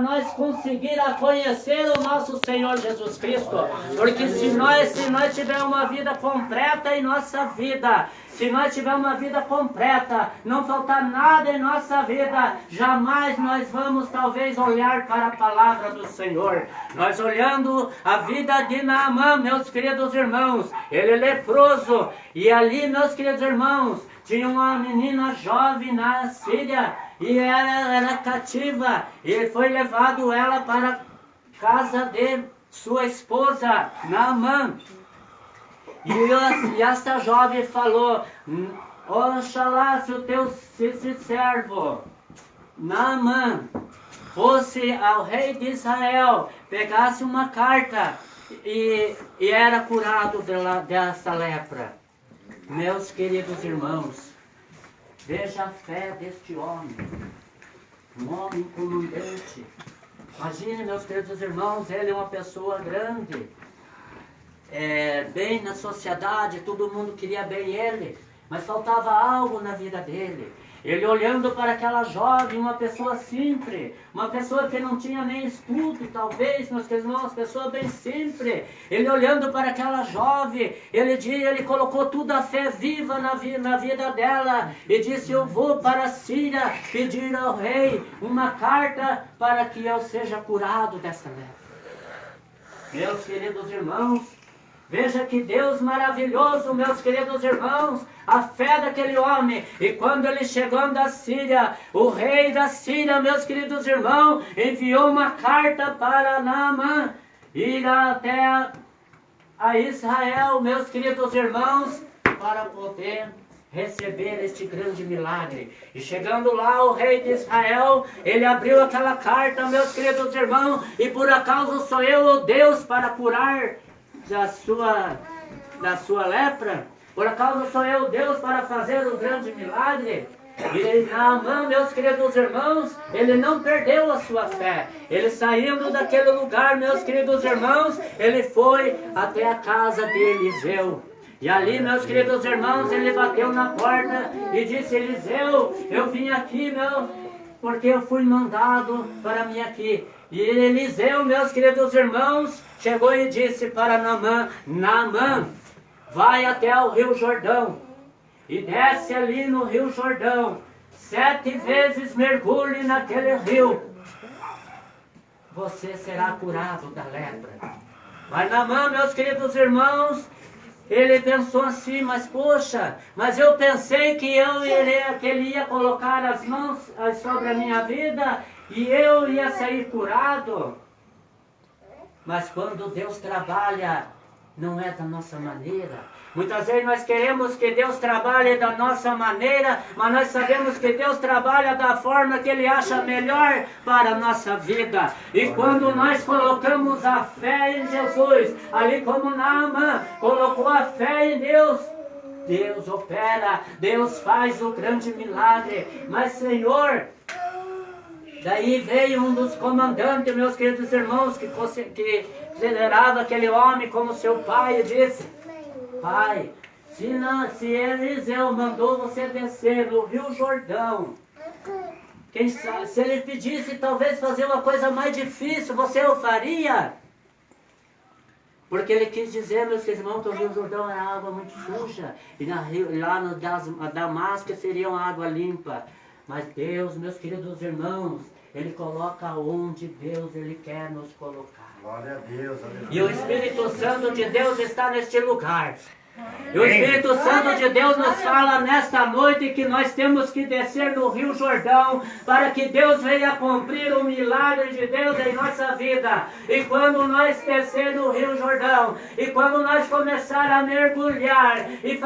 nós conseguir a conhecer o nosso Senhor Jesus Cristo. Porque se nós tivermos uma vida completa em nossa vida, se nós tivermos uma vida completa, não faltar nada em nossa vida, jamais nós vamos talvez olhar para a palavra do Senhor. Nós olhando a vida de Naamã, meus queridos irmãos, ele é leproso, e ali, meus queridos irmãos, tinha uma menina jovem na Síria, e era cativa, e foi levado ela para a casa de sua esposa, Naamã. E essa jovem falou: oxalá se esse servo Naamã fosse ao rei de Israel, pegasse uma carta e era curado dessa lepra. Meus queridos irmãos, veja a fé deste homem, um homem comandante. Imagine, meus queridos irmãos, ele é uma pessoa grande, bem na sociedade, todo mundo queria bem ele, mas faltava algo na vida dele. Ele olhando para aquela jovem, uma pessoa simples, uma pessoa que não tinha nem estudo, talvez, meus queridos irmãos, uma pessoa bem simples. Ele olhando para aquela jovem, ele colocou tudo a fé viva na vida dela e disse: eu vou para a Síria pedir ao rei uma carta para que eu seja curado dessa lepra. Meus queridos irmãos, veja que Deus maravilhoso, meus queridos irmãos, a fé daquele homem. E quando ele chegando da Síria, o rei da Síria, meus queridos irmãos, enviou uma carta para Naamã ir até a Israel, meus queridos irmãos, para poder receber este grande milagre. E chegando lá, o rei de Israel, ele abriu aquela carta, meus queridos irmãos, e por acaso sou eu, o Deus, para curar da sua lepra? Por acaso sou eu Deus para fazer um grande milagre? E Naamã, meus queridos irmãos, ele não perdeu a sua fé. Ele saindo daquele lugar, meus queridos irmãos, ele foi até a casa de Eliseu. E ali, meus queridos irmãos, ele bateu na porta e disse: Eliseu, eu vim aqui, porque eu fui mandado para mim aqui. E Eliseu, meus queridos irmãos, chegou e disse para Naamã: Naamã, vai até o Rio Jordão e desce ali no Rio Jordão, 7 vezes mergulhe naquele rio, você será curado da lepra. Mas Naamã, meus queridos irmãos, ele pensou assim: mas poxa, mas eu pensei que ele ia colocar as mãos sobre a minha vida e eu ia sair curado. Mas quando Deus trabalha, não é da nossa maneira. Muitas vezes nós queremos que Deus trabalhe da nossa maneira, mas nós sabemos que Deus trabalha da forma que Ele acha melhor para a nossa vida. E quando nós colocamos a fé em Jesus, ali como Naamã colocou a fé em Deus, Deus opera, Deus faz o grande milagre. Mas Senhor, daí veio um dos comandantes, meus queridos irmãos, que considerava aquele homem como seu pai, e disse: Pai, se Eliseu mandou você descer no Rio Jordão, quem sabe, se ele pedisse talvez fazer uma coisa mais difícil, você o faria? Porque ele quis dizer, meus queridos irmãos, que o Rio Jordão era água muito suja, e lá no Damasco seria uma água limpa. Mas Deus, meus queridos irmãos, Ele coloca onde Deus Ele quer nos colocar. Glória a Deus, aleluia. E o Espírito Santo de Deus está neste lugar. E o Espírito Santo de Deus nos fala nesta noite que nós temos que descer no Rio Jordão para que Deus venha cumprir o milagre de Deus em nossa vida. E quando nós descer no Rio Jordão, e quando nós começar a mergulhar e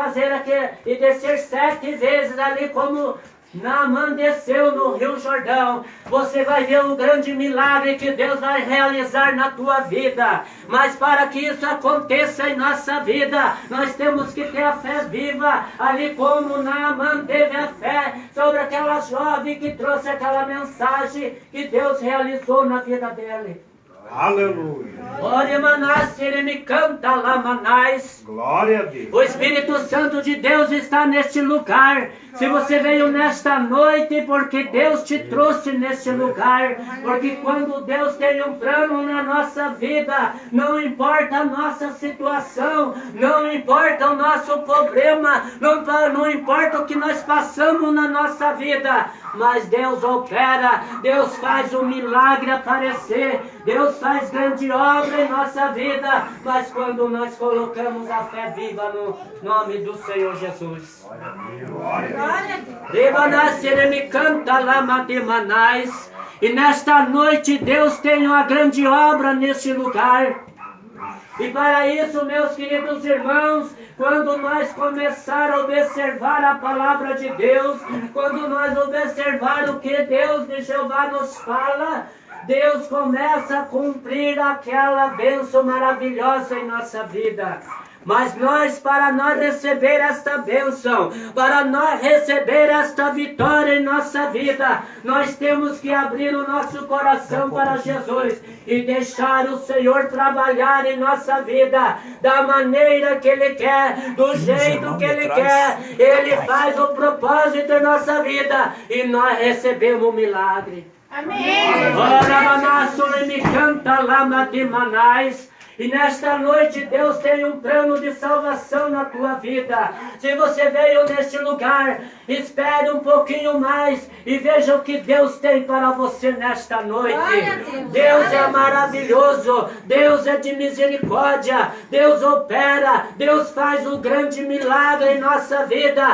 e descer 7 vezes ali como Naamã desceu no Rio Jordão, você vai ver um grande milagre que Deus vai realizar na tua vida. Mas para que isso aconteça em nossa vida, nós temos que ter a fé viva, ali como Naamã teve a fé sobre aquela jovem que trouxe aquela mensagem que Deus realizou na vida dele. Aleluia. Ore manás, me canta lá manás. Glória a Deus. O Espírito Santo de Deus está neste lugar. Se você veio nesta noite, porque Deus te trouxe neste lugar. Porque quando Deus tem um plano na nossa vida, não importa a nossa situação, não importa o nosso problema, não importa o que nós passamos na nossa vida, mas Deus opera, Deus faz o milagre aparecer, Deus faz grande obra em nossa vida, mas quando nós colocamos a fé viva no nome do Senhor Jesus. Me canta lama de manais. E nesta noite Deus tem uma grande obra neste lugar. E para isso, meus queridos irmãos, quando nós começar a observar a palavra de Deus, quando nós observar o que Deus de Jeová nos fala, Deus começa a cumprir aquela bênção maravilhosa em nossa vida. Mas nós, para nós receber esta bênção, para nós receber esta vitória em nossa vida, nós temos que abrir o nosso coração para Jesus e deixar o Senhor trabalhar em nossa vida da maneira que Ele quer, do jeito que Ele quer. Ele faz o propósito em nossa vida e nós recebemos o milagre. Amém. Ora, me canta lama de manais. E nesta noite Deus tem um plano de salvação na tua vida. Se você veio neste lugar, espere um pouquinho mais e veja o que Deus tem para você nesta noite. Deus é maravilhoso, Deus é de misericórdia, Deus opera, Deus faz um grande milagre em nossa vida.